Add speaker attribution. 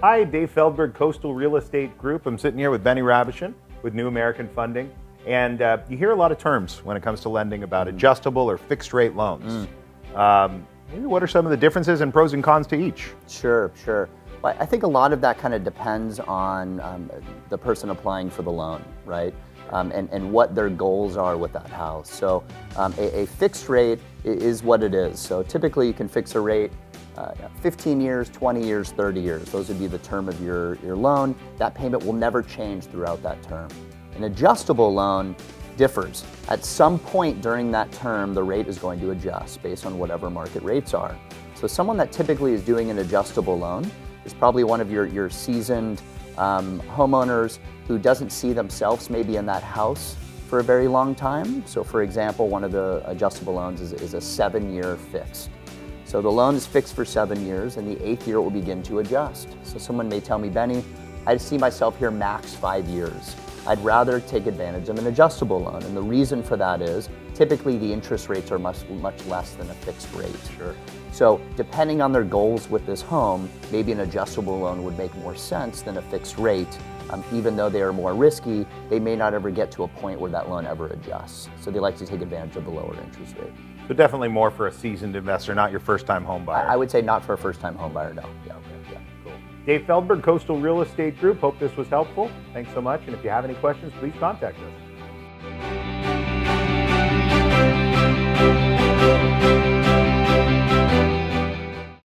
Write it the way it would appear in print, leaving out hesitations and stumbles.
Speaker 1: Hi, Dave Feldberg, Coastal Real Estate Group. I'm sitting here with Beny Rabuchin with New American Funding. And you hear a lot of terms when it comes to lending about adjustable or fixed rate loans. Maybe what are some of the differences and pros and cons to each?
Speaker 2: Sure. Well, I think a lot of that kind of depends on the person applying for the loan, right? And what their goals are with that house. So a fixed rate is what it is. So typically you can fix a rate 15 years, 20 years, 30 years. Those would be the term of your loan. That payment will never change throughout that term. An adjustable loan differs. At some point during that term, the rate is going to adjust based on whatever market rates are. So someone that typically is doing an adjustable loan is probably one of your seasoned homeowners who doesn't see themselves maybe in that house for a very long time. So for example, one of the adjustable loans is a 7-year fixed. So the loan is fixed for 7 years, and the 8th year it will begin to adjust. So someone may tell me, Beny, I see myself here max 5 years. I'd rather take advantage of an adjustable loan. And the reason for that is typically the interest rates are much less than a fixed rate.
Speaker 1: Sure.
Speaker 2: So depending on their goals with this home, maybe an adjustable loan would make more sense than a fixed rate. Even though they are more risky, they may not ever get to a point where that loan ever adjusts. So they like to take advantage of the lower interest rate.
Speaker 1: So definitely more for a seasoned investor, not your first-time home buyer.
Speaker 2: I would say not for a first-time home buyer, no. Yeah.
Speaker 1: Cool. Dave Feldberg, Coastal Real Estate Group. Hope this was helpful. Thanks so much. And if you have any questions, please contact us.